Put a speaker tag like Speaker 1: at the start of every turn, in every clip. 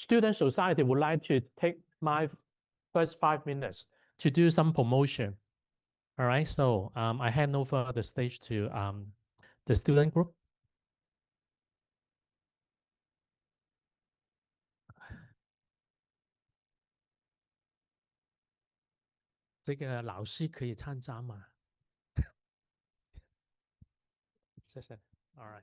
Speaker 1: student society would like to take my first 5 minutes to do some promotion. All right, so I hand over the stage to the student group. 这个老师可以参加吗？谢谢。All right.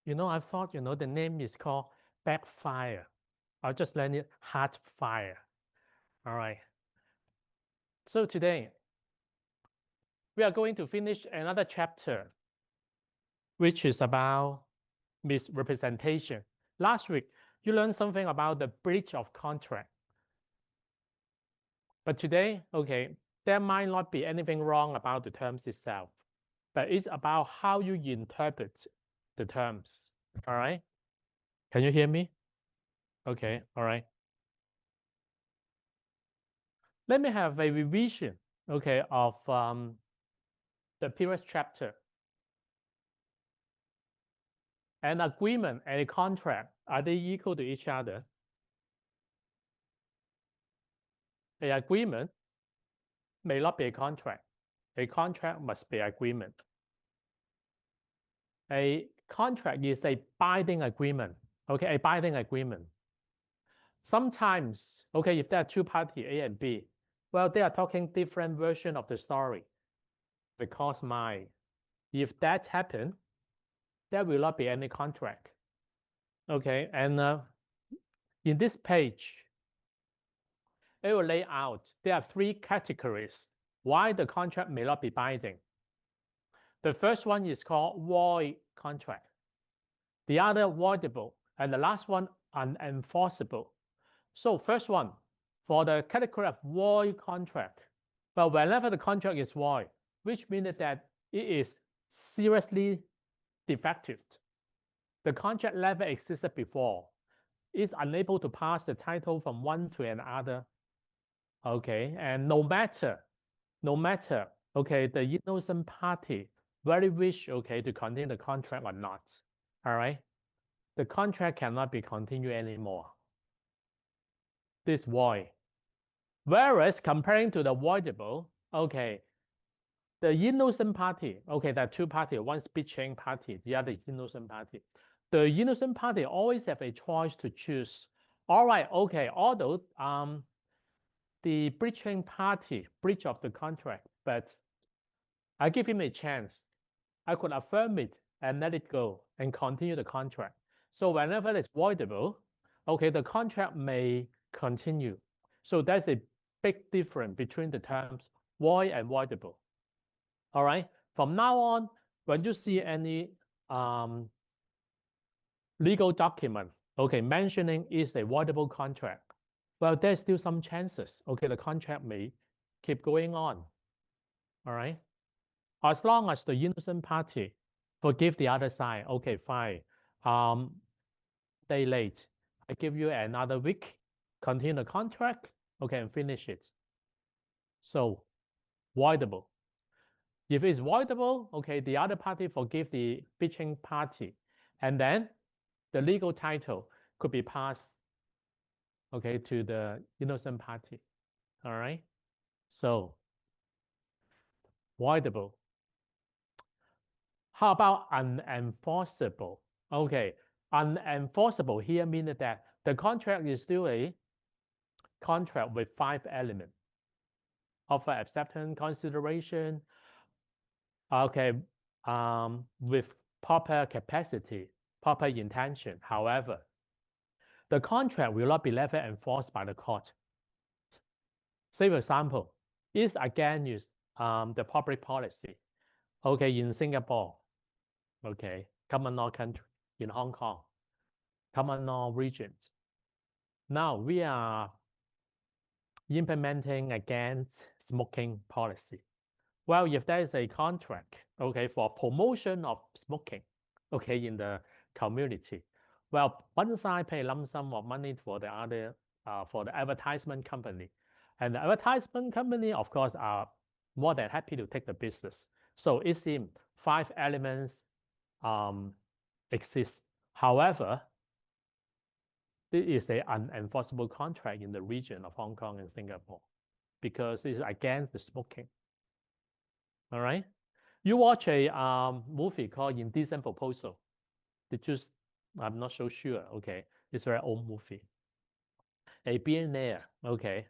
Speaker 1: You know, I thought, you know, the name is called backfire. I'll just learn it hard fire. All right. So today, we are going to finish another chapter, which is about misrepresentation. Last week, you learned something about the breach of contract. But today, okay, there might not be anything wrong about the terms itself, but it's about how you interpret the terms. All right? Can you hear me? Okay, all right. Let me have a revision, okay, of the previous chapter. An agreement and a contract, are they equal to each other? An agreement may not be a contract. A contract must be agreement. A contract is a binding agreement, okay, a binding agreement. Sometimes, okay, if there are two parties, A and B, well, they are talking different version of the story. Because if that happens, there will not be any contract. Okay, and in this page, it will lay out there are three categories why the contract may not be binding. The first one is called void contract. The other voidable, and the last one unenforceable. So first one, for the category of void contract, but whenever the contract is void, which means that it is seriously defective. The contract never existed before. It's unable to pass the title from one to another. Okay, and no matter, okay, the innocent party very wish, okay, to continue the contract or not. All right, the contract cannot be continued anymore. This void. Whereas comparing to the voidable, okay, the innocent party, okay, there are two parties, one is breaching party, the other is innocent party. The innocent party always have a choice to choose. All right, okay, although the breaching party breach of the contract, but I give him a chance. I could affirm it and let it go and continue the contract. So whenever it's voidable, okay, the contract may continue. So that's a big difference between the terms void and voidable. All right, from now on, when you see any legal document, okay, mentioning is a voidable contract, well, there's still some chances, okay, the contract may keep going on. All right, as long as the innocent party forgive the other side, okay, fine. Day late, I give you another week, continue the contract, okay, and finish it. So voidable. If it's voidable, okay, the other party forgive the breaching party, and then the legal title could be passed, okay, to the innocent party. All right, so voidable. How about unenforceable? Okay, unenforceable here means that the contract is still a contract with 5 elements: offer, acceptance, consideration, okay, with proper capacity, proper intention. However, the contract will not be never enforced by the court. Say, for example, is against the public policy, okay, in Singapore, okay, common law country, in Hong Kong, common law regions. Now we are implementing against smoking policy. Well, if there is a contract, okay, for promotion of smoking, okay, in the community, well, one side pay a lump sum of money for the other, for the advertisement company. And the advertisement company, of course, are more than happy to take the business. So it seems 5 elements exist. However, this is an unenforceable contract in the region of Hong Kong and Singapore because it's against the smoking. All right. You watch a movie called Indecent Proposal. Did you? I'm not so sure. Okay, it's a very old movie. A billionaire, okay,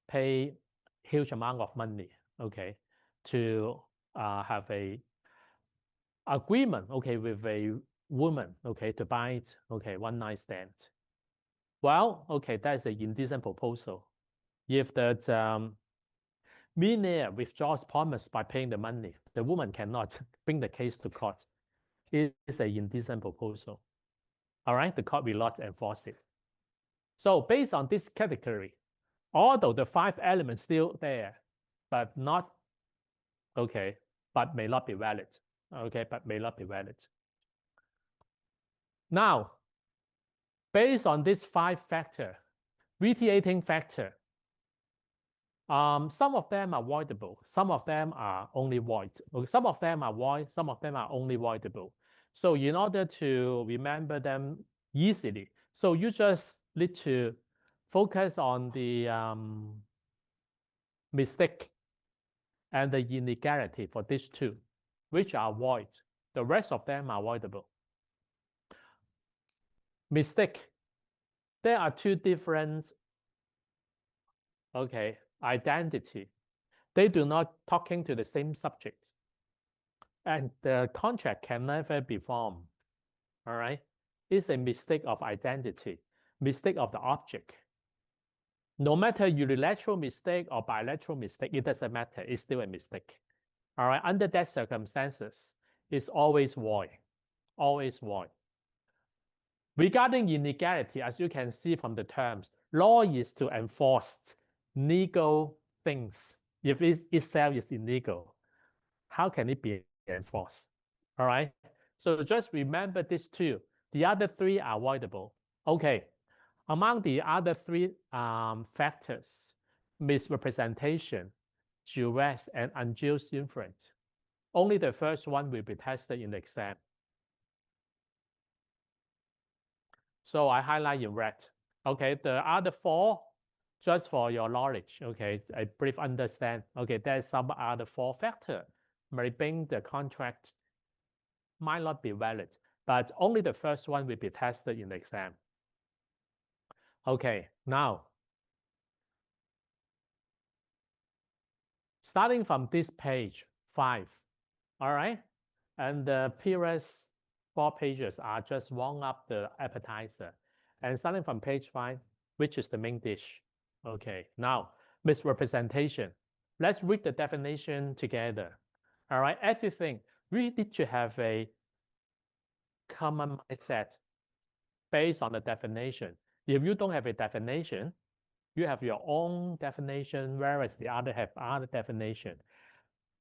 Speaker 1: pay huge amount of money, okay, to have a agreement, okay, with a woman, okay, to buy it, okay, one night stand. Well, okay, that's an indecent proposal. If the millionaire withdraws promise by paying the money, the woman cannot bring the case to court. It is an indecent proposal. All right, the court will not enforce it. So based on this category, although the 5 elements still there, but not, okay, but may not be valid. Okay, but may not be valid. Now, based on this 5 factor, vitiating factor, some of them are avoidable, some of them are only void. Some of them are void, some of them are only voidable. So in order to remember them easily, so you just need to focus on the mistake and the illegality for these 2, which are void. The rest of them are avoidable. Mistake. There are 2 different, okay, identity. They do not talking to the same subject. And the contract can never be formed. All right. It's a mistake of identity, mistake of the object. No matter unilateral mistake or bilateral mistake, it doesn't matter. It's still a mistake. All right. Under that circumstances, it's always void. Always void. Regarding illegality, as you can see from the terms, law is to enforce legal things. If it itself is illegal, how can it be enforced? All right. So just remember these 2. The other 3 are avoidable. Okay. Among the other 3 factors, misrepresentation, duress, and unjust influence, only the first one will be tested in the exam. So I highlight in red. Okay, the other 4, just for your knowledge, okay, a brief understand. Okay, there's some other 4 factors may bring the contract might not be valid, but only the first one will be tested in the exam. Okay, now, starting from this page 5, all right, and the previous 4 pages are just warm up the appetizer. And starting from page 5, which is the main dish. Okay, now, misrepresentation. Let's read the definition together. All right, everything, we need to have a common mindset based on the definition. If you don't have a definition, you have your own definition, whereas the other have other definition.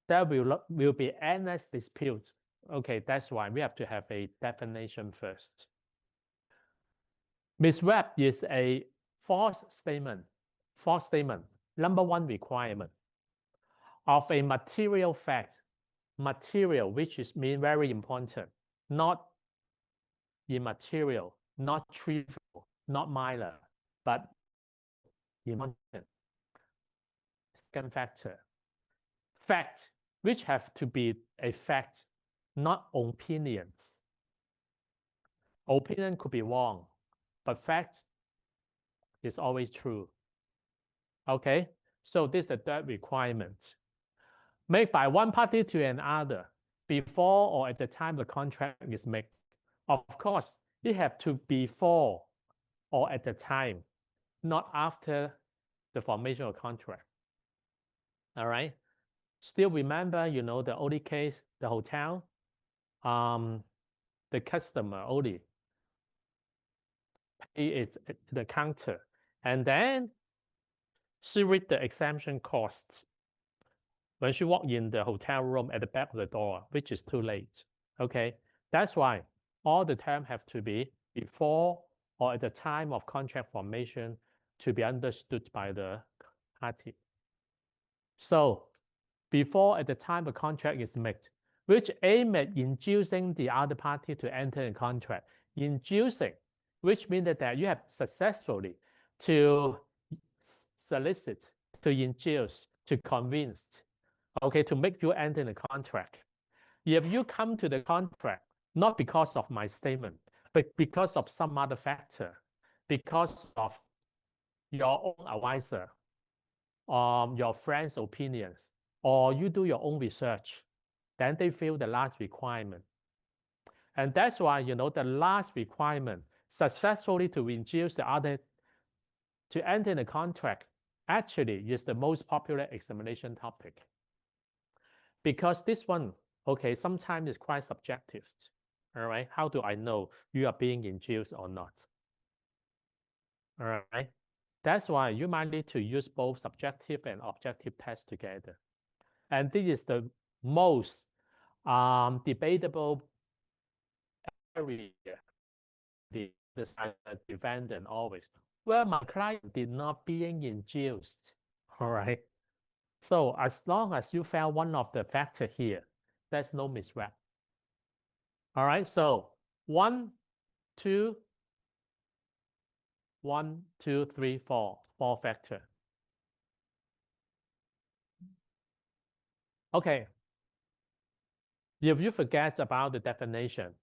Speaker 1: There will be endless disputes. Okay, that's why we have to have a definition first. Misrep is a false statement. False statement, number 1 requirement of a material fact. Material, which is mean very important, not immaterial, not trivial, not minor, but important. Second factor, fact, which have to be a fact, not opinions. Opinion could be wrong, but fact is always true. Okay, so this is the 3rd requirement. Made by one party to another. before or at the time the contract is made. Of course, it have to be before or at the time, not after the formation of contract. All right. Still remember, the only case, the hotel, the customer only pay it at the counter, and then she read the exemption costs when she walked in the hotel room at the back of the door, which is too late. Okay, that's why all the terms have to be before or at the time of contract formation to be understood by the party. So before at the time the contract is made, which aim at inducing the other party to enter a contract. Inducing, which means that you have successfully to solicit, to induce, to convince, okay, to make you enter the contract. If you come to the contract, not because of my statement, but because of some other factor, because of your own advisor, your friend's opinions, or you do your own research, then they fill the last requirement. And that's why, the last requirement, successfully to induce the other to enter the contract, actually is the most popular examination topic. Because this one, okay, sometimes it's quite subjective. All right, how do I know you are being induced or not? All right, that's why you might need to use both subjective and objective tests together. And this is the most debatable area, the defendant always. Well, my client did not being induced. All right. So as long as you found one of the factor here, there's no misrep. All right. So 1, 2, 1, 2, 3, 4, 4 factor. Okay. If you forget about the definition,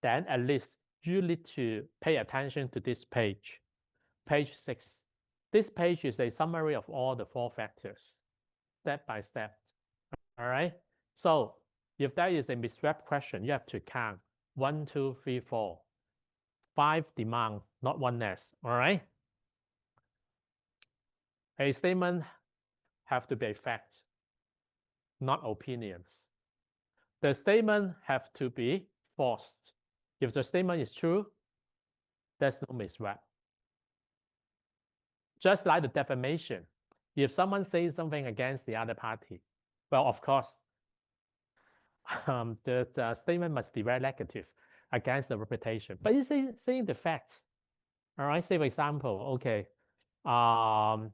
Speaker 1: then at least you need to pay attention to this page, page 6. This page is a summary of all the 4 factors, step by step. All right. So if that is a misrep question, you have to count 1, 2, 3, 4, 5 demand, not 1 less. All right. A statement have to be a fact, not opinions. The statement have to be false. If the statement is true, there's no misrep. Just like the defamation, if someone says something against the other party, well, of course, the statement must be very negative against the reputation. But it's saying the fact. All right, say for example, okay, my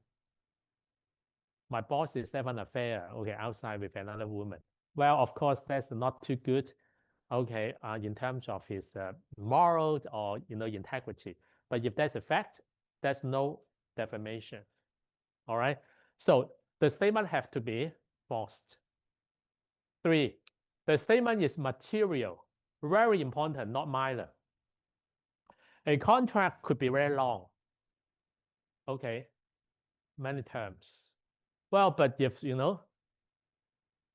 Speaker 1: boss is having an affair, okay, outside with another woman. Well, of course, that's not too good, okay, in terms of his moral or integrity. But if that's a fact, there's no defamation. All right. So the statement have to be false. 3, the statement is material, very important, not minor. A contract could be very long. Okay, many terms. Well, but if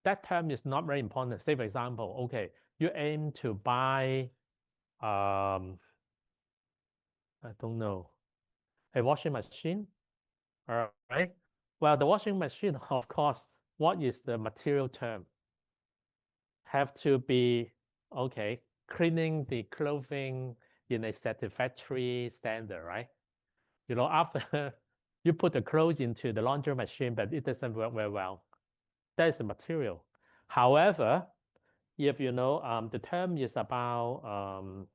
Speaker 1: that term is not very important. Say for example, okay, you aim to buy, I don't know, a washing machine. All right. Well, the washing machine, of course, what is the material term? Have to be, okay, cleaning the clothing in a satisfactory standard, right? After you put the clothes into the laundry machine, but it doesn't work very well, that is the material. However, if the term is about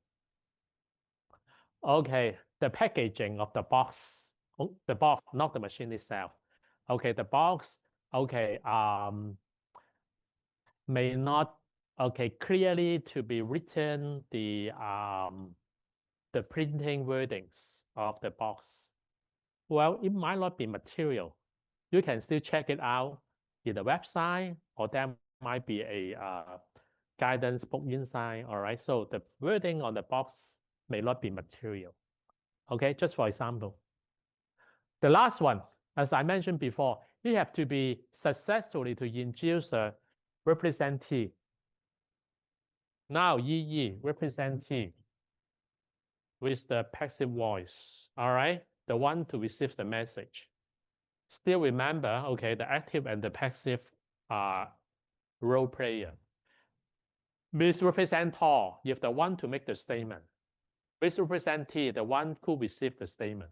Speaker 1: okay, the packaging of the box, not the machine itself. Okay, the box, okay, may not, okay, clearly to be written the printing wordings of the box. Well, it might not be material. You can still check it out in the website, or there might be a guidance book inside. All right, so the wording on the box may not be material. Okay, just for example. The last one, as I mentioned before, you have to be successfully to induce a representative Now Yi represent T with the passive voice, all right? The one to receive the message. Still remember, okay, the active and the passive role player. Miss represent Paul, if the one to make the statement. Miss represent T, the one who receive the statement.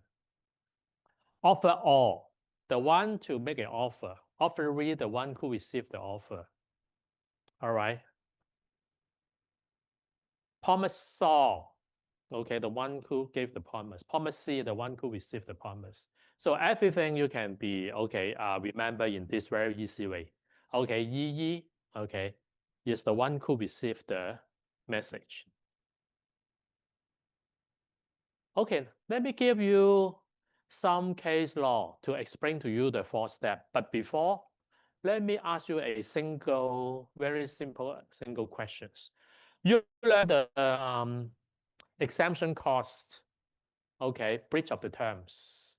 Speaker 1: Offer all, the one to make an offer. Offeree, the one who received the offer. All right. Promisor, okay, the one who gave the promise. Promisee, the one who received the promise. So everything you can be, okay, remember in this very easy way. Okay, Yi, okay, is the one who received the message. Okay, let me give you some case law to explain to you the 4 step. But before, let me ask you a very simple questions. You learn the exemption cost, okay, breach of the terms.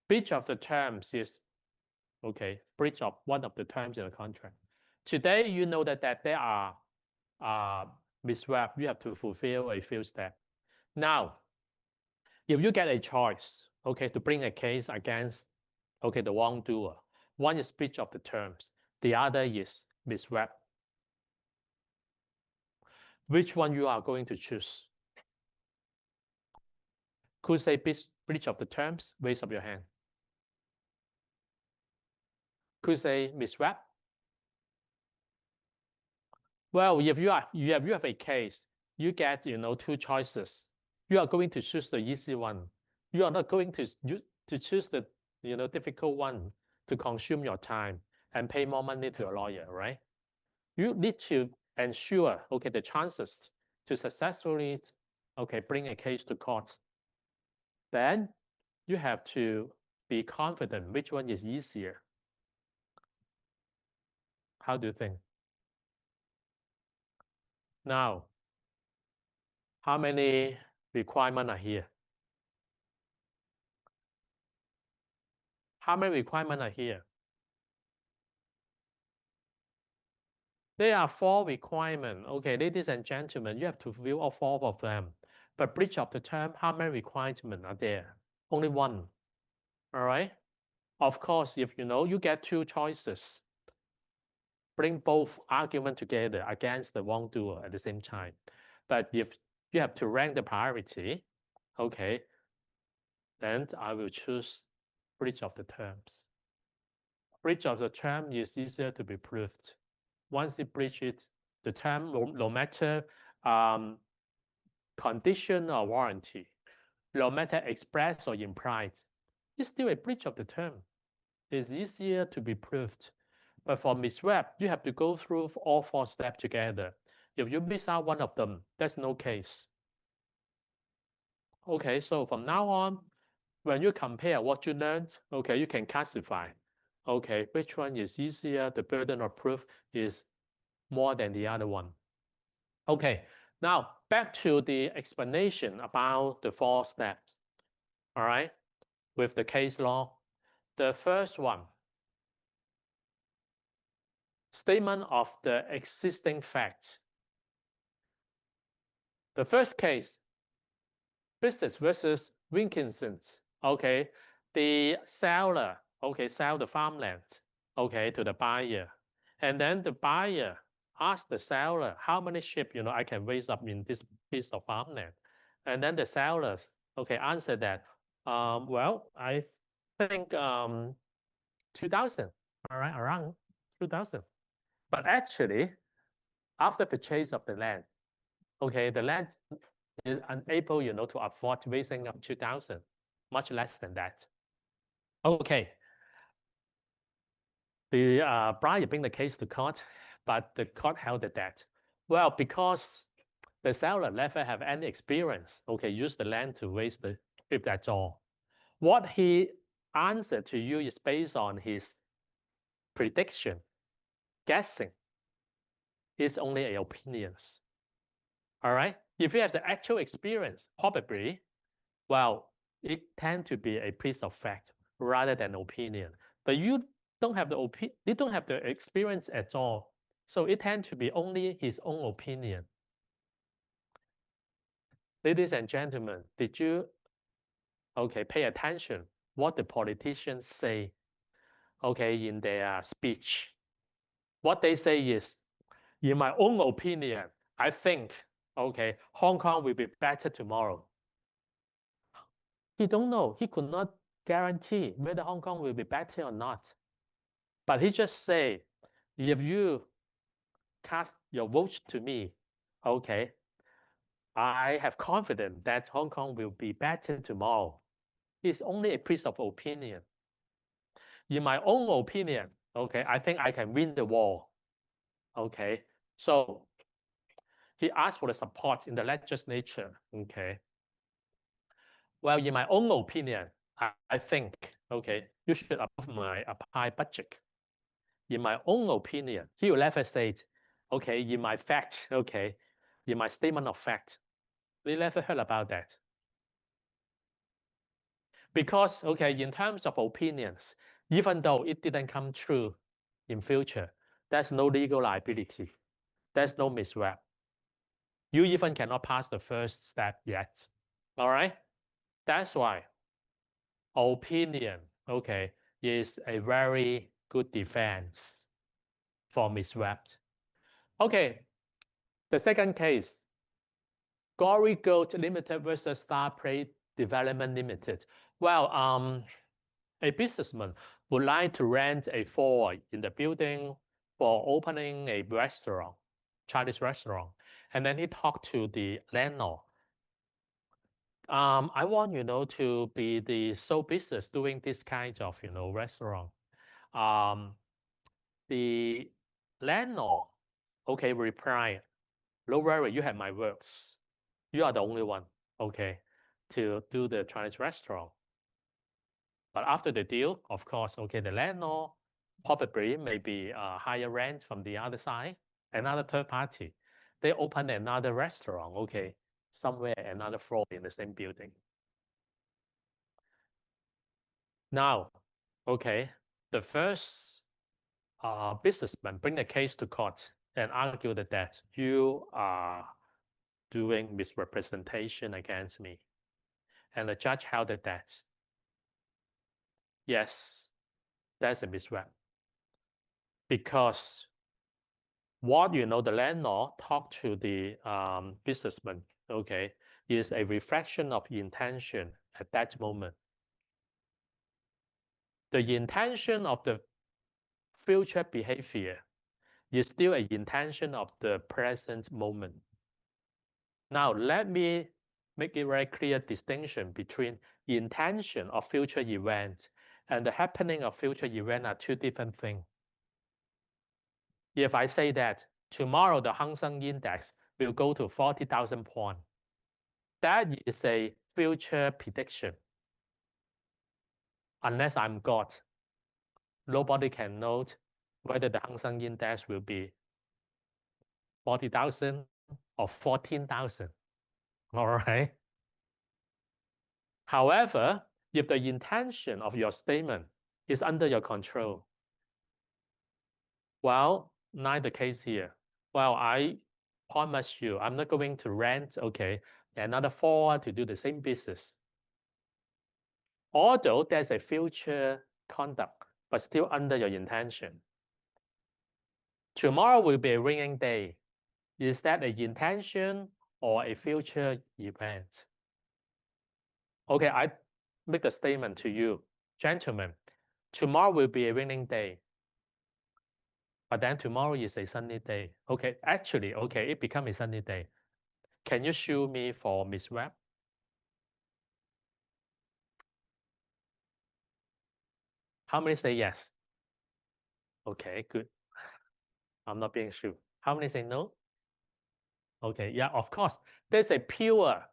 Speaker 1: Breach of the terms is, okay, breach of one of the terms in the contract. Today, you know that there are misrep, you have to fulfill a few steps. Now, if you get a choice, okay, to bring a case against, okay, the wrongdoer, one is breach of the terms, the other is misrep. Which one you are going to choose? Could say breach of the terms? Raise up your hand. Could say misrep? Well, if you have a case, you get 2 choices. You are going to choose the easy one. You are not going to choose the difficult one to consume your time and pay more money to a lawyer, right? You need to ensure, okay, the chances to successfully, okay, bring a case to court. Then you have to be confident which one is easier. How do you think? Now, how many requirements are here? How many requirements are here? There are 4 requirements. Okay, ladies and gentlemen, you have to fulfill all 4 of them. But breach of the term, how many requirements are there? Only 1. All right. Of course, if you get 2 choices, bring both arguments together against the wrongdoer at the same time. But if you have to rank the priority, okay, then I will choose breach of the terms. Breach of the term is easier to be proved. Once you breach it, the term, no matter condition or warranty, no matter express or implied, it's still a breach of the term. It's easier to be proved. But for misrep, you have to go through all 4 steps together. If you miss out one of them, that's no case. Okay, so from now on, when you compare what you learned, okay, you can classify. Okay, which one is easier? The burden of proof is more than the other one. Okay, now back to the explanation about the 4 steps. All right, with the case law. The first one, statement of the existing facts. The first case, Business versus Wilkinson. Okay, the seller, okay, sell the farmland, okay, to the buyer. And then the buyer asked the seller, how many sheep, I can raise up in this piece of farmland? And then the sellers, okay, answered that, well, I think 2,000, all right, around 2,000. But actually, after purchase of the land, okay, the land is unable, to afford raising up 2,000, much less than that. Okay. The buyer bring the case to court, but the court held the debt. Well, because the seller never have any experience, okay, use the land to raise the sheep, that's all. What he answered to you is based on his prediction, guessing. It's only an opinions. All right. If he has the actual experience, probably, well, it tend to be a piece of fact rather than opinion. But you don't have the experience at all, so it tend to be only his own opinion. Ladies and gentlemen, did you, pay attention what the politicians say, in their speech? What they say is, in my own opinion, I think, Hong Kong will be better tomorrow. He don't know. He could not guarantee whether Hong Kong will be better or not. But he just say, if you cast your vote to me, I have confidence that Hong Kong will be better tomorrow. It's only a piece of opinion. In my own opinion, I think I can win the war. So he asked for the support in the legislature. Well, in my own opinion, I think, you should approve my apply budget. In my own opinion, he will never say, in my fact, in my statement of fact. We never heard about that. Because, in terms of opinions, even though it didn't come true in future, there's no legal liability. There's no misrep. You even cannot pass the first step yet. All right? That's why opinion, is a very good defense for misrep. The second case, Gory Goat Limited versus Star Plate Development Limited. Well, a businessman would like to rent a floor in the building for opening a restaurant, Chinese restaurant. And then he talked to the landlord. I want, to be the sole business doing this kind of, restaurant. The landlord, replied, no worry, you have my works. You are the only one, to do the Chinese restaurant. But after the deal, of course, the landlord probably maybe higher rent from the other side, another third party. They open another restaurant, somewhere another floor in the same building. Now, the first businessman bring the case to court and argue that you are doing misrepresentation against me. And the judge held that yes, that's a misrep. Because what the landlord talked to the businessman, is a reflection of intention at that moment. The intention of the future behavior is still an intention of the present moment. Now, let me make a very clear distinction between intention of future events and the happening of future event are two different things. If I say that tomorrow the Hang Seng Index will go to 40,000 points, that is a future prediction. Unless I'm God, nobody can know whether the Hang Seng Index will be 40,000 or 14,000. All right. However, if the intention of your statement is under your control, well, not the case here. Well, I promise you, I'm not going to rent, another floor to do the same business. Although there's a future conduct, but still under your intention. Tomorrow will be a raining day. Is that an intention or a future event? I make the statement to you, gentlemen, tomorrow will be a raining day. But then tomorrow is a sunny day. Actually, it becomes a sunny day. Can you sue me for misrep? How many say yes? Okay, good. I'm not being sued. How many say no? Yeah, of course. There's a pure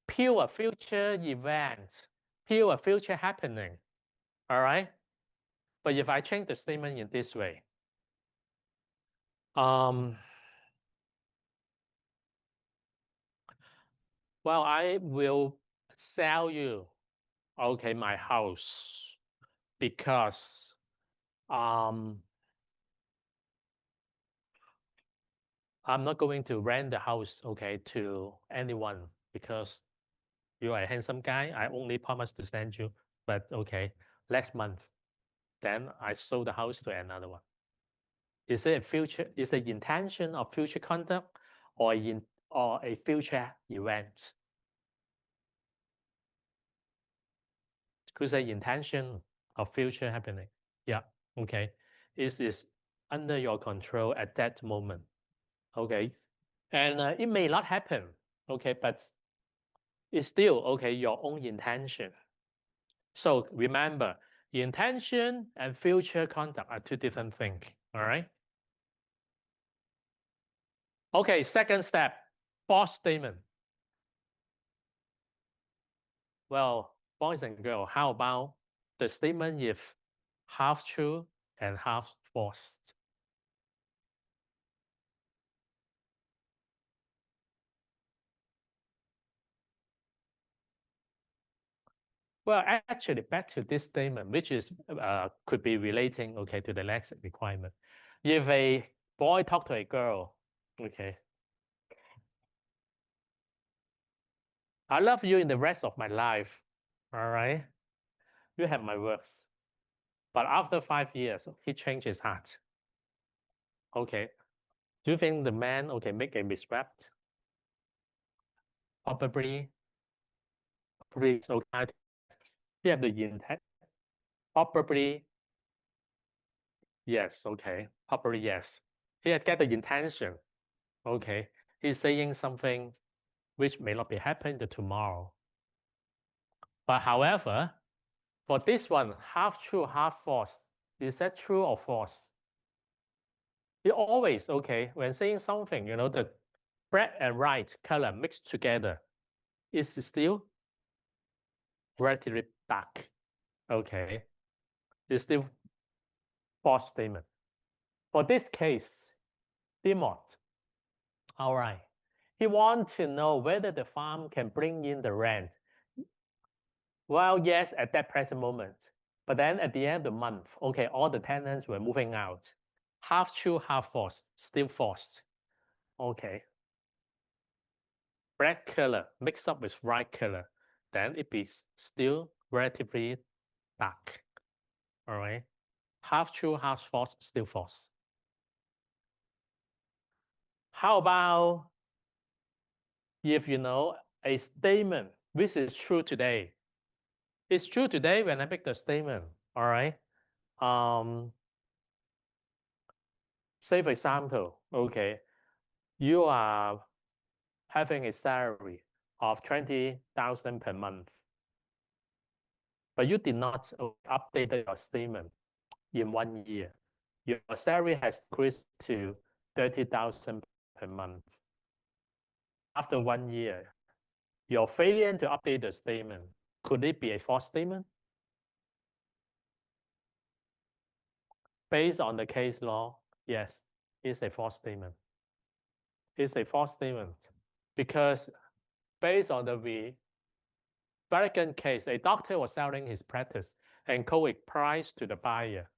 Speaker 1: future event, pure future happening. All right? But if I change the statement in this way, well, I will sell you, my house because I'm not going to rent the house, to anyone because you are a handsome guy. I only promise to send you, but okay, next month, then I sold the house to another one. Is it a future? Is it intention of future conduct, or a future event? Could say intention of future happening. Yeah. Okay. Is this under your control at that moment? Okay. And it may not happen. Okay, but it's still okay your own intention. So remember, intention and future conduct are two different things. All right. Okay, second step, false statement. Well, boys and girls, how about the statement if half true and half false? Well, actually, back to this statement, which is could be relating, okay, to the next requirement. If a boy talk to a girl, okay, I love you in the rest of my life, all right? You have my words. But after 5 years, he changed his heart. Okay, do you think the man, okay, make a misstep? Probably, okay. He have the intent. Probably, yes, okay. Probably, yes. He had get the intention. Okay, he's saying something which may not be happening tomorrow. But however, for this one, half true, half false, is that true or false? It always, okay, when saying something, the black and white color mixed together is still relatively dark. Okay, it's still false statement. For this case, Dimot, all right, he wants to know whether the farm can bring in the rent. Well, yes, at that present moment. But then at the end of the month, okay, all the tenants were moving out. Half true, half false, still false. Okay. Black color mixed up with white color, then it be still relatively dark. All right. Half true, half false, still false. How about if a statement which is true today? It's true today when I make the statement. All right. Say for example, okay, you are having a salary of 20,000 per month, but you did not update your statement in 1 year. Your salary has increased to 30,000 per month. After 1 year, your failure to update the statement, could it be a false statement? Based on the case law, yes, it's a false statement. It's a false statement because based on the American case, a doctor was selling his practice and quoted price to the buyer.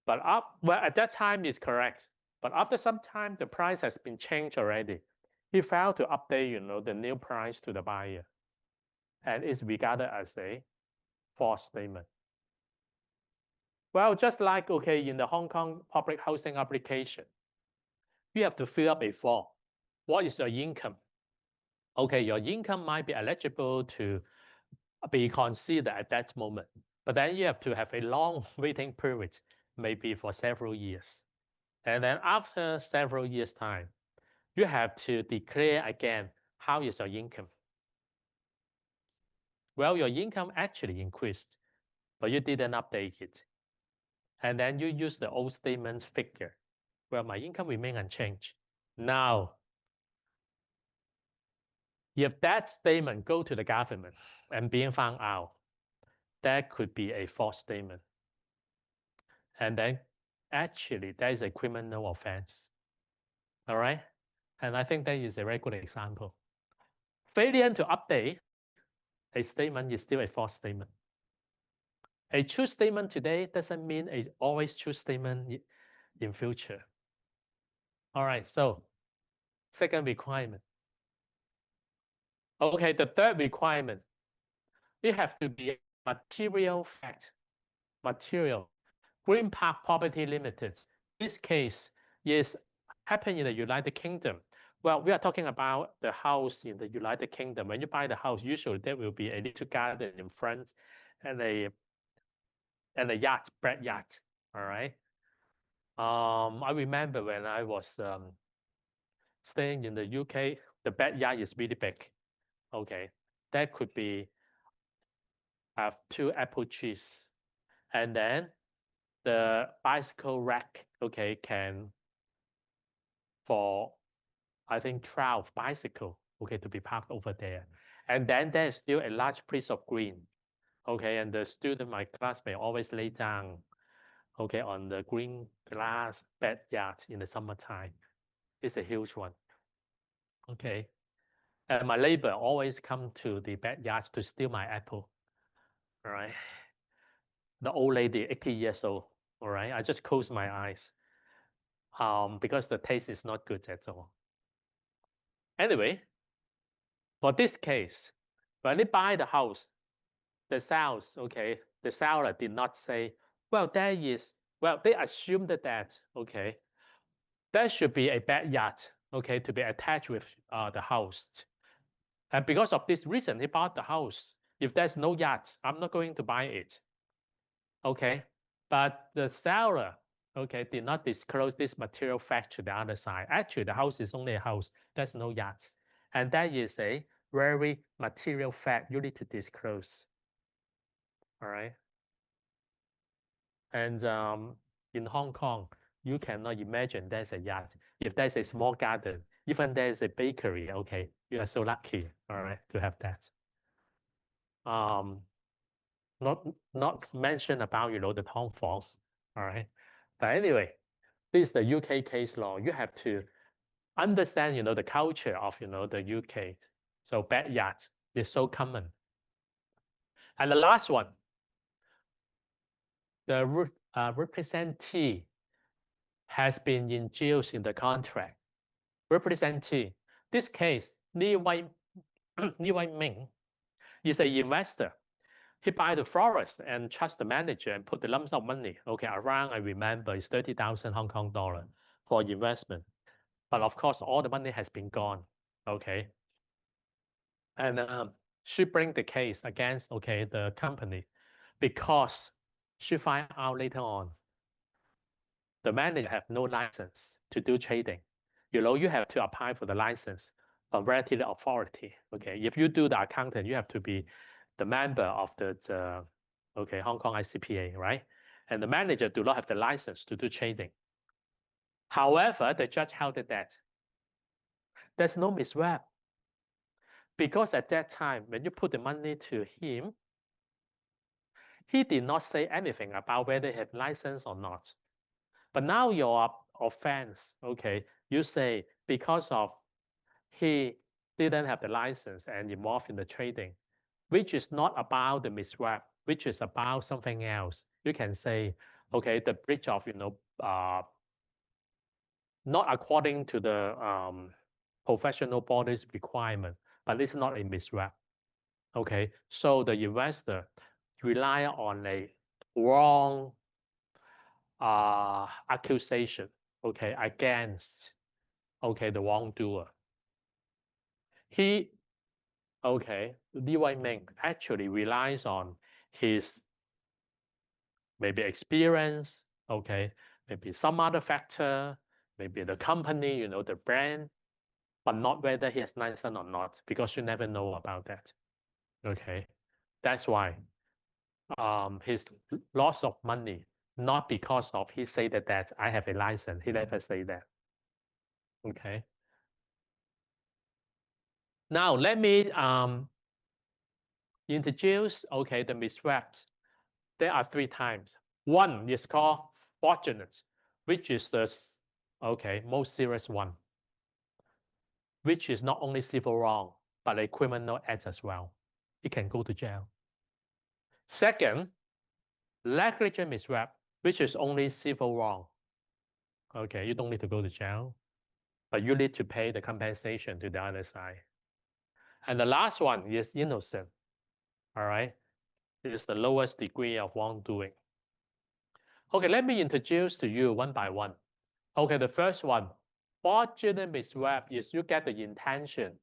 Speaker 1: But at that time is correct. But after some time, the price has been changed already. He failed to update, the new price to the buyer, and is regarded as a false statement. Well, just like okay, in the Hong Kong public housing application, you have to fill up a form. What is your income? Okay, your income might be eligible to be considered at that moment, but then you have to have a long waiting period, maybe for several years. And then after several years' time, you have to declare again how is your income. Well, your income actually increased, but you didn't update it. And then you use the old statement's figure. Well, my income remains unchanged. Now, if that statement go to the government and being found out, that could be a false statement. And then actually that is a criminal offense. All right. And I think that is a very good example. Failure to update a statement is still a false statement. A true statement today doesn't mean a always true statement in future. All right, so second requirement. Okay, the third requirement, it have to be a material fact. Material. Green Park Property Limited. This case is happening in the United Kingdom. Well, we are talking about the house in the United Kingdom. When you buy the house, usually there will be a little garden in front and a yacht, bread yacht. All right. I remember when I was staying in the UK, the backyard is really big. Okay, that could be have 2 apple trees, and then the bicycle rack, okay, can for I think 12 bicycle, okay, to be parked over there, and then there's still a large piece of green, okay, and the student, my classmate, always lay down, okay, on the green glass backyard in the summertime. It's a huge one, okay. And my neighbor always come to the backyard to steal my apple. All right. The old lady, 80 years old. All right. I just close my eyes. Because the taste is not good at all. Anyway, for this case, when they buy the house, the sales, okay, the seller did not say, well, they assumed that, okay, there should be a backyard, okay, to be attached with the house. And because of this reason, he bought the house. If there's no yard, I'm not going to buy it. Okay, but the seller, okay, did not disclose this material fact to the other side. Actually, the house is only a house. There's no yards. And that is a very material fact you need to disclose. All right. And in Hong Kong, you cannot imagine there's a yard. If there's a small garden, even there's a bakery, okay, you are so lucky, all right, to have that. Not mention about, the Tom Fong, all right. But anyway, this is the UK case law. You have to understand, the culture of, the UK. So backyard is so common. And the last one, the representee has been induced in the contract. Representee, this case, Li Wai Ming is an investor. He buy the forest and trust the manager and put the lump sum of money. Okay, around, I remember, is 30,000 Hong Kong dollar for investment. But of course, all the money has been gone. Okay. And she bring the case against, okay, the company because she find out later on the manager have no license to do trading. You have to apply for the license from relative authority. Okay, if you do the accountant, you have to be the member of the okay, Hong Kong ICPA, right? And the manager do not have the license to do trading. However, the judge held that there's no misrep. Because at that time, when you put the money to him, he did not say anything about whether he had license or not. But now your offense, okay, you say because of he didn't have the license and involved in the trading, which is not about the misrep, which is about something else. You can say, okay, the breach of, not according to the professional body's requirement, but it's not a misrep. Okay, so the investor rely on a wrong accusation, okay, against, okay, the wrongdoer. He, okay, Li Wai Ming actually relies on his maybe experience, okay, maybe some other factor, maybe the company, the brand, but not whether he has license or not, because you never know about that. Okay, that's why his loss of money, not because of he say that I have a license. He never say that. Okay. Now let me introduce, okay, the misreps. There are 3 times. One is called fraudulent, which is the, okay, most serious one, which is not only civil wrong, but a criminal act as well. It can go to jail. Second, negligent misrep, which is only civil wrong. Okay, you don't need to go to jail, but you need to pay the compensation to the other side. And the last one is innocent. all right? It is the lowest degree of wrongdoing. Okay, let me introduce to you one by one. Okay, the first one, fraudulent misrep is you get the intention.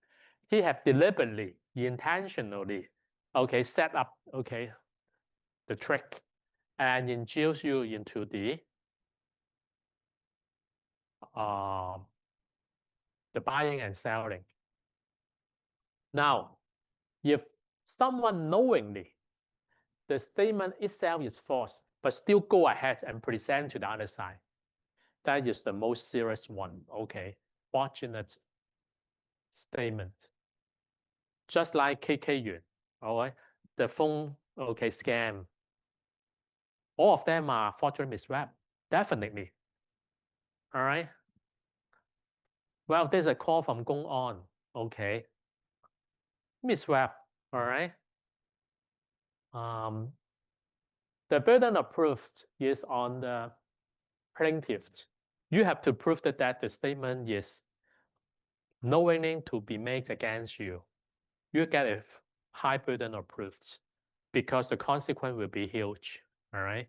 Speaker 1: He have deliberately, intentionally, okay, set up, okay, the trick and induce you into the buying and selling. Now, if someone knowingly, the statement itself is false, but still go ahead and present to the other side, that is the most serious one, okay? Fraudulent statement. Just like KK Yuan, all right? The phone, okay, scam. All of them are fraudulent misrep, definitely. All right? Well, there's a call from Gong On, okay? Misrep, all right? The burden of proof is on the plaintiff. You have to prove that the statement is knowingly to be made against you. You get a high burden of proof because the consequence will be huge, all right?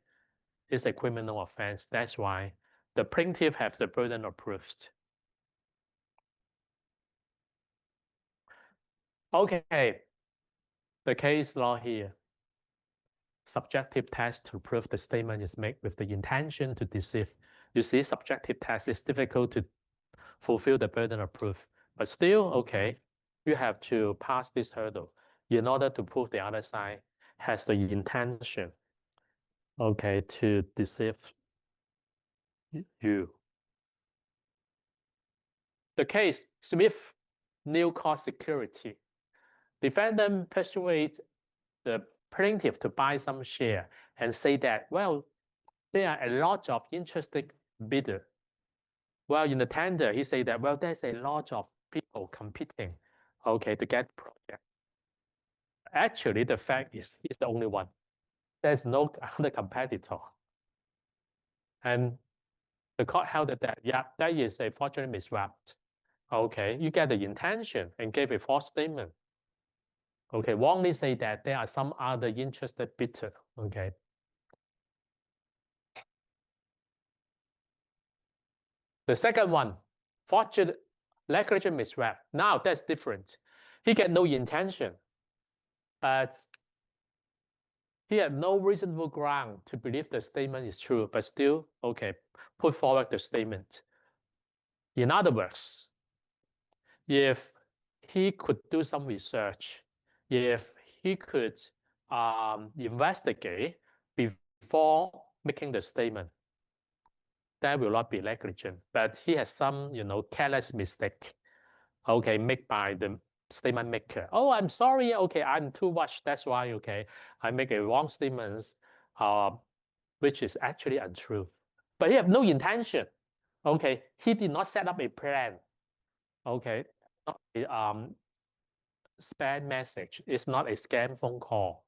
Speaker 1: It's a criminal offense. That's why the plaintiff has the burden of proof. Okay, the case law here. Subjective test to prove the statement is made with the intention to deceive. You see, subjective test is difficult to fulfill the burden of proof, but still, okay, you have to pass this hurdle in order to prove the other side has the intention, okay, to deceive you. The case, Smith, New Court Security. Defendant persuades the plaintiff to buy some share and say that, well, there are a lot of interested bidders. Well, in the tender, he said that, well, there's a lot of people competing, okay, to get project. Actually, the fact is, he's the only one. There's no other competitor. And the court held that, yeah, that is a fraudulent misrep. Okay, you get the intention and gave a false statement. Okay, wrongly say that there are some other interested bidder. Okay. The second one, fraudulent negligent misrep. Now that's different. He get no intention, but he had no reasonable ground to believe the statement is true, but still, okay, put forward the statement. In other words, if he could do some research, if he could investigate before making the statement, that will not be negligent. But he has some, careless mistake, okay, made by the statement maker. Oh, I'm sorry. Okay, I'm too much. That's why, okay, I make a wrong statement, which is actually untrue. But he have no intention. Okay, he did not set up a plan. Okay, not a spam message. It's not a scam phone call.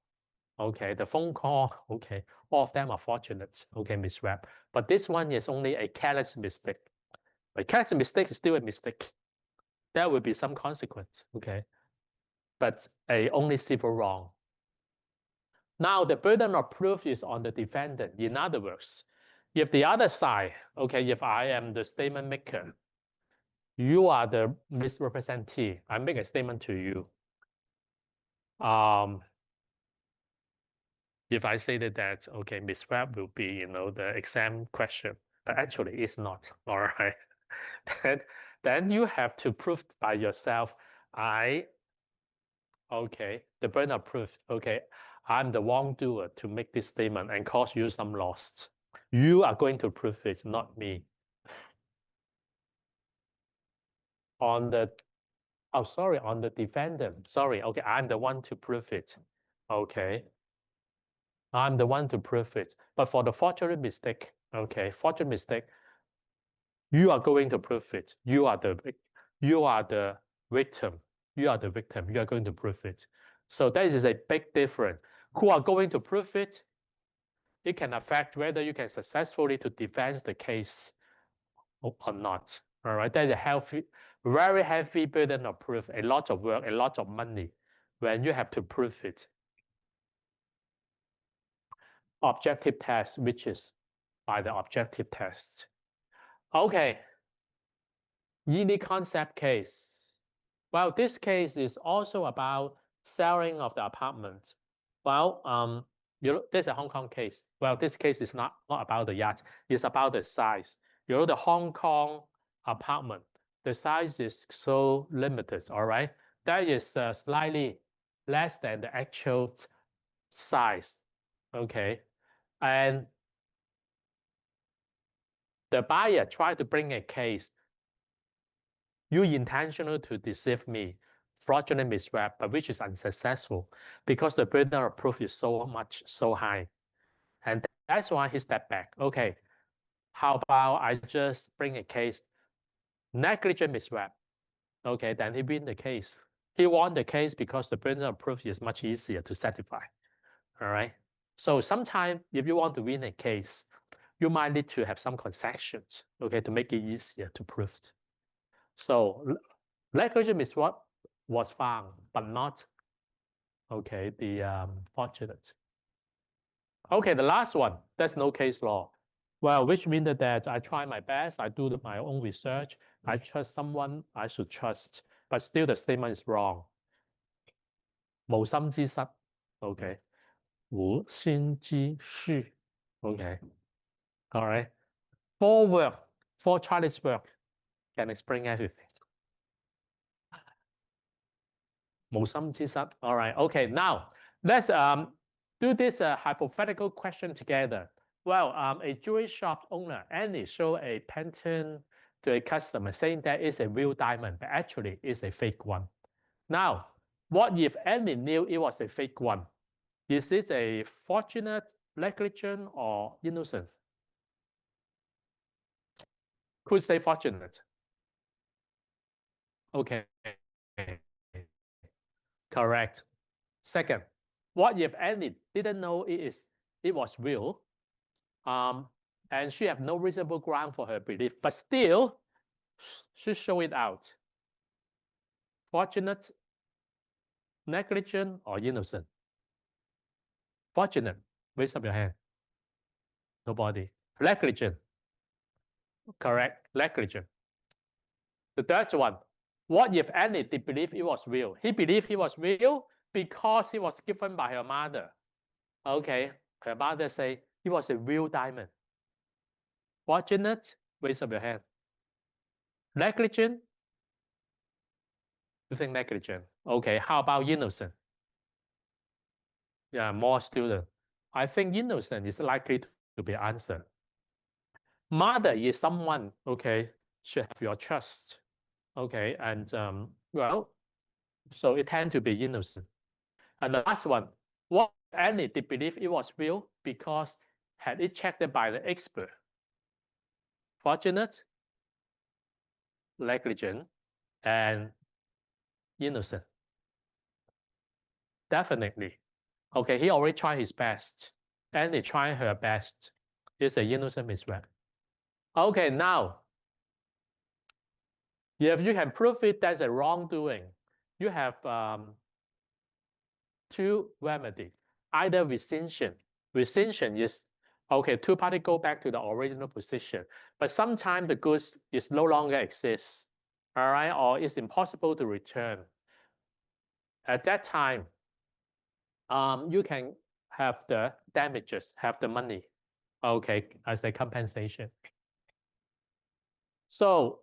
Speaker 1: Okay, the phone call, okay, all of them are fortunate, okay, misrep. But this one is only a careless mistake. But careless mistake is still a mistake. There will be some consequence, okay? But only civil wrong. Now, the burden of proof is on the defendant. In other words, if the other side, okay, if I am the statement maker, you are the misrepresentee, I make a statement to you. If I say that, okay, misrep will be, the exam question, but actually it's not, all right? then you have to prove by yourself, okay, the burden of proof, okay, I'm the wrongdoer to make this statement and cause you some loss. You are going to prove it, not me. On the defendant, sorry, okay, I'm the one to prove it, okay. I'm the one to prove it. But for the fraudulent mistake, okay, fraudulent mistake, you are going to prove it. You are the victim. You are the victim. You are going to prove it. So that is a big difference. Who are going to prove it? It can affect whether you can successfully to defend the case or not. All right, that is a very heavy burden of proof, a lot of work, a lot of money when you have to prove it. objective test, which is by the objective test. Okay, Yili concept case. Well, this case is also about selling of the apartment. Well, there's a Hong Kong case. Well, this case is not about the yacht. It's about the size. The Hong Kong apartment, the size is so limited, all right? That is slightly less than the actual size, okay? And the buyer tried to bring a case. You intentional to deceive me, fraudulent misrep, but which is unsuccessful because the burden of proof is so high. And that's why he stepped back. Okay, how about I just bring a case, negligent misrep. Okay, then he win the case. He won the case because the burden of proof is much easier to satisfy. All right. So sometimes if you want to win a case, you might need to have some concessions, okay, to make it easier to prove. So negligent misrep was found, but not, okay, the fortunate. Okay, the last one, there's no case law. Well, which means that I try my best, I do my own research, I trust someone I should trust, but still the statement is wrong. 無心之失 okay. 無心之失 okay. All right. For Charlie's work can explain everything. 無心之失 all right. Okay, now let's do this hypothetical question together. Well, a jewelry shop owner, Annie, showed a pattern to a customer saying that it's a real diamond, but actually it's a fake one. Now, what if Annie knew it was a fake one? Is this a fortunate, negligent, or innocent? Could say fortunate. Okay. Correct. Second, what if Annie didn't know it was real, and she have no reasonable ground for her belief, but still she show it out? Fortunate, negligent, or innocent? Fortunate. Raise up your hand. Nobody. Negligent. Correct. Negligent. The third one. What if Annie did believe it was real? He believed it was real because he was given by her mother. Okay, her mother say it was a real diamond. Fortunate? Raise up your hand. Negligent? You think negligent? Okay, how about innocent? Yeah, more student. I think innocent is likely to be answered. Mother is someone, okay, should have your trust. Okay, and well, so it tends to be innocent. And the last one, what Annie did believe it was real because had it checked by the expert? Fortunate, negligent, and innocent. Definitely. Okay, he already tried his best. Annie tried her best. It's an innocent misrep. Okay, now, if you can prove it, that's a wrongdoing. You have two remedies. Either rescission. Rescission is, okay, two parties go back to the original position, but sometimes the goods is no longer exists, all right, or it's impossible to return. At that time, you can have the damages, have the money, okay, as a compensation. So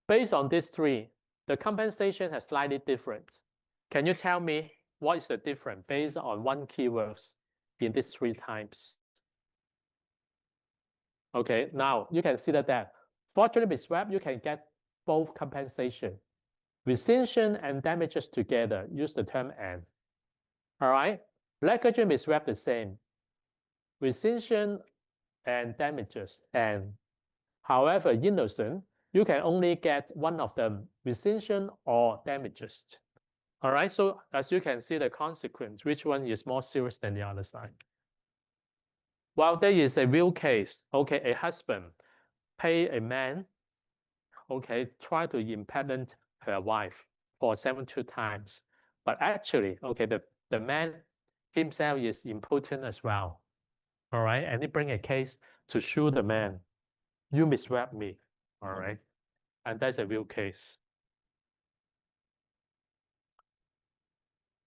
Speaker 1: based on these three, the compensation has slightly different. Can you tell me what is the difference based on one keywords in these three types? Okay, now you can see that fortunate misrep, you can get both compensation. Rescission and damages together, use the term and. All right, negligent misrep the same. Rescission and damages and. However, innocent, you can only get one of them, rescission or damages. All right, so as you can see the consequence, which one is more serious than the other side? Well, there is a real case. Okay, a husband pay a man, okay, try to impregnate her wife for 72 times. But actually, okay, the man himself is impotent as well. all right, and he bring a case to sue the man. You misread me, all right, and that's a real case.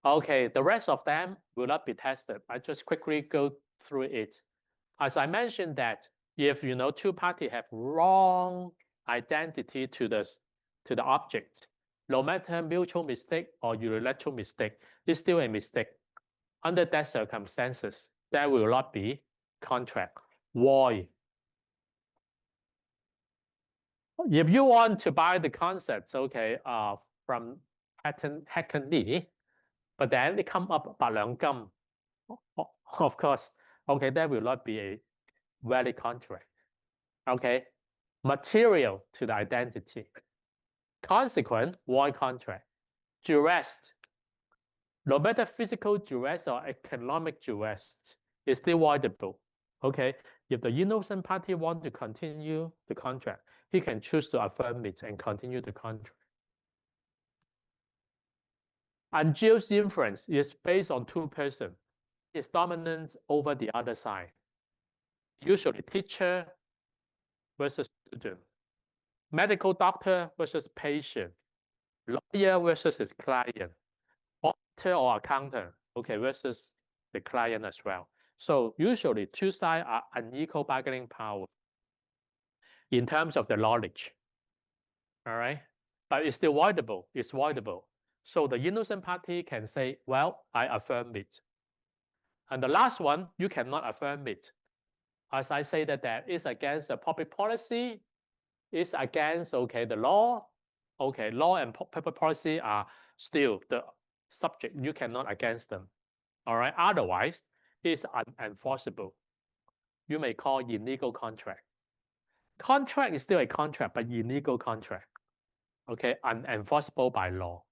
Speaker 1: Okay, the rest of them will not be tested. I just quickly go through it. As I mentioned that if two parties have wrong identity to the object, no matter mutual mistake or unilateral mistake, it's still a mistake. Under that circumstances, there will not be contract. Why? If you want to buy the concepts, okay, from Hackney, but then they come up 百兩金, of course, okay, that will not be a valid contract. Okay, material to the identity. Consequent, void contract. Duress. No matter physical duress or economic duress, is still voidable. Okay, if the innocent party want to continue the contract, he can choose to affirm it and continue the contract. Unjust inference is based on two persons. Is dominant over the other side. Usually teacher versus student, medical doctor versus patient, lawyer versus his client, auditor or accountant, okay, versus the client as well. So usually two sides are unequal bargaining power in terms of the knowledge. All right, but it's still voidable. It's voidable. So the innocent party can say, well, I affirm it. And the last one, you cannot affirm it. As I say that is against the public policy, it's against, okay, the law. Okay, law and public policy are still the subject. You cannot against them. All right, otherwise, it's unenforceable. You may call illegal contract. Contract is still a contract, but illegal contract. Okay, unenforceable by law.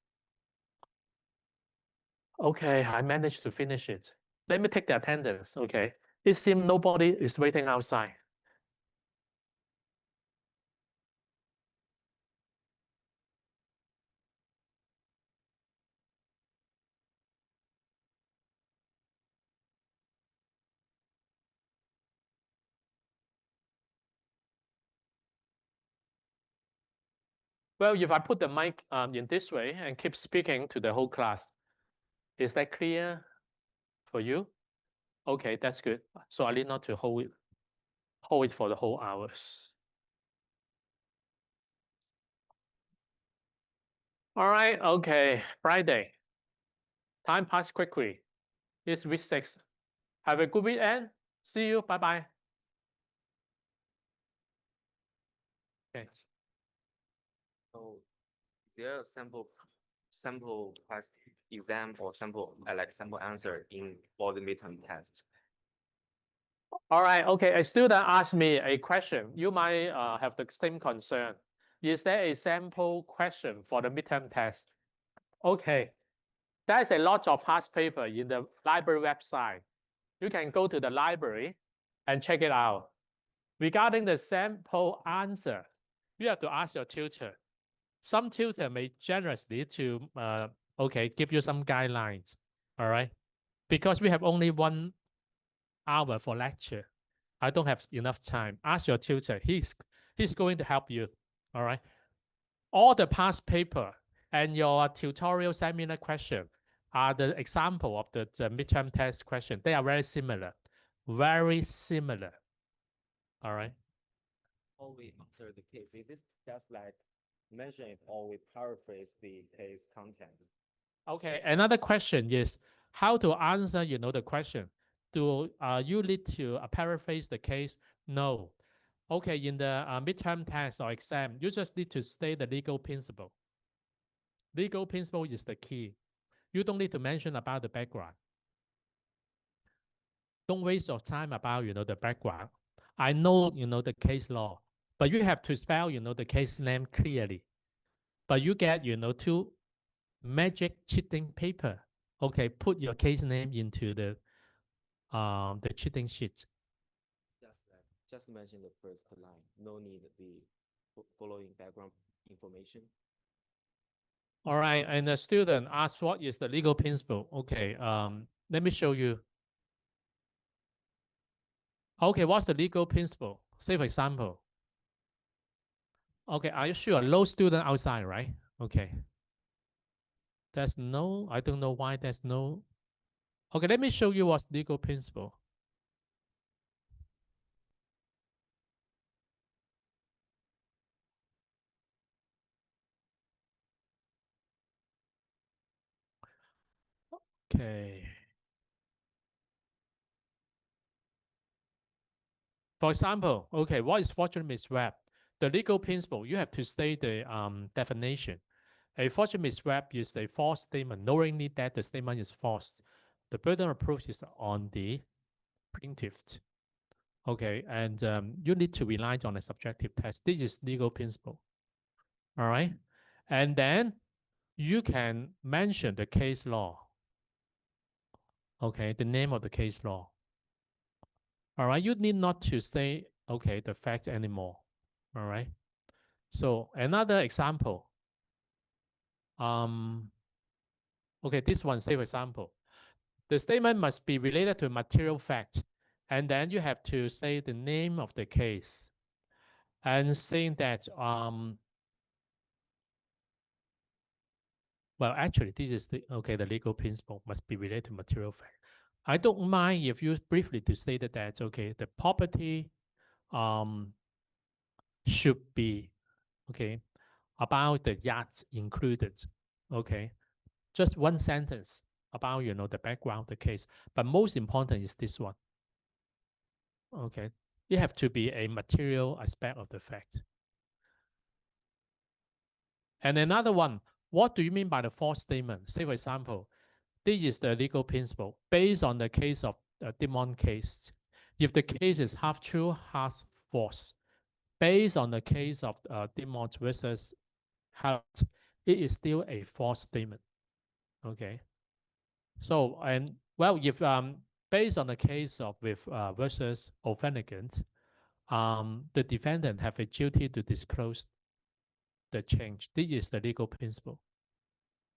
Speaker 1: Okay, I managed to finish it. Let me take the attendance, okay? It seems nobody is waiting outside. Well, if I put the mic in this way and keep speaking to the whole class, is that clear for you? Okay, that's good. So I need not to hold it for the whole hours. All right, okay, Friday. Time passed quickly. It's week 6. Have a good weekend. See you. Bye-bye. Okay.
Speaker 2: So is there a sample question exam or sample answer for the midterm test?
Speaker 1: All right, okay. A student asked me a question. You might have the same concern. Is there a sample question for the midterm test? Okay, there's a lot of past paper in the library website. You can go to the library and check it out. Regarding the sample answer, you have to ask your tutor. Some tutor may generously to give you some guidelines. All right, because we have only 1 hour for lecture. I don't have enough time. Ask your tutor. He's going to help you. All right. All the past paper and your tutorial seminar question are the example of the midterm test question. They are very similar. Very similar. All right.
Speaker 2: How we answer the case? Is this just like mention it or we paraphrase the case content?
Speaker 1: Okay. Another question is how to answer, the question. Do you need to paraphrase the case? No. Okay, in the midterm test or exam, you just need to state the legal principle. Legal principle is the key. You don't need to mention about the background. Don't waste your time about, the background. I know, the case law, but you have to spell, the case name clearly. But you get, 2 magic cheating paper. Okay, put your case name into the cheating sheet.
Speaker 2: Just mention the first line. No need the following background information.
Speaker 1: All right, and the student asked what is the legal principle. Okay, let me show you. Okay, what's the legal principle? Say, for example, okay, are you sure? No student outside, right? Okay. There's no, I don't know why there's no. Okay, let me show you what's legal principle. Okay. For example, okay, what is fraudulent misrep? The legal principle, you have to state the definition. A fraudulent misrep is a false statement, knowingly that the statement is false. The burden of proof is on the plaintiff. Okay, and you need to rely on a subjective test. This is legal principle. All right, and then you can mention the case law. Okay, the name of the case law. All right, you need not to say, okay, the fact anymore. All right. So another example. Okay, this one, say for example, the statement must be related to material fact. And then you have to say the name of the case. And saying that, well, actually, this is the, okay, the legal principle must be related to material fact. I don't mind if you briefly to say that, okay, the property should be, okay, about the yachts included, okay, just one sentence about, the background of the case. But most important is this one, okay, it have to be a material aspect of the fact. And another one, what do you mean by the false statement? Say, for example, this is the legal principle based on the case of Dimon case. If the case is half true, half false, based on the case of Dimon versus Hart, it is still a false statement. Okay. So, and well, if based on the case of with versus O'Flanagan, the defendant have a duty to disclose the change. This is the legal principle.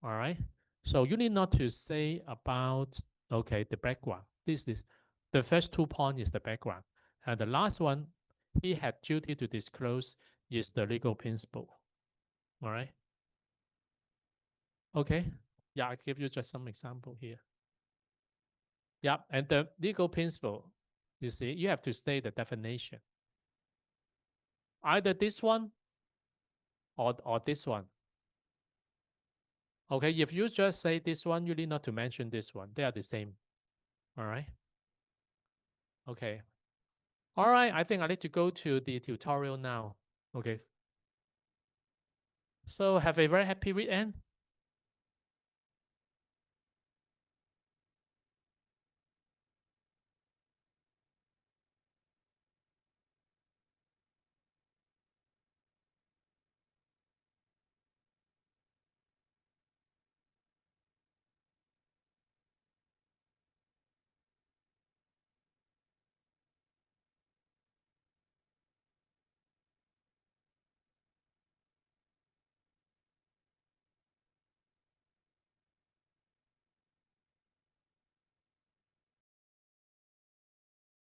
Speaker 1: All right. So you need not to say about, okay, the background. This is the first 2 points is the background. And the last one, he had duty to disclose is the legal principle. All right. Okay. Yeah, I give you just some example here. Yeah, and the legal principle, you see, you have to state the definition. Either this one or this one. Okay, if you just say this one, you need not to mention this one. They are the same. All right. Okay. All right, I think I need to go to the tutorial now. Okay. So have a very happy weekend.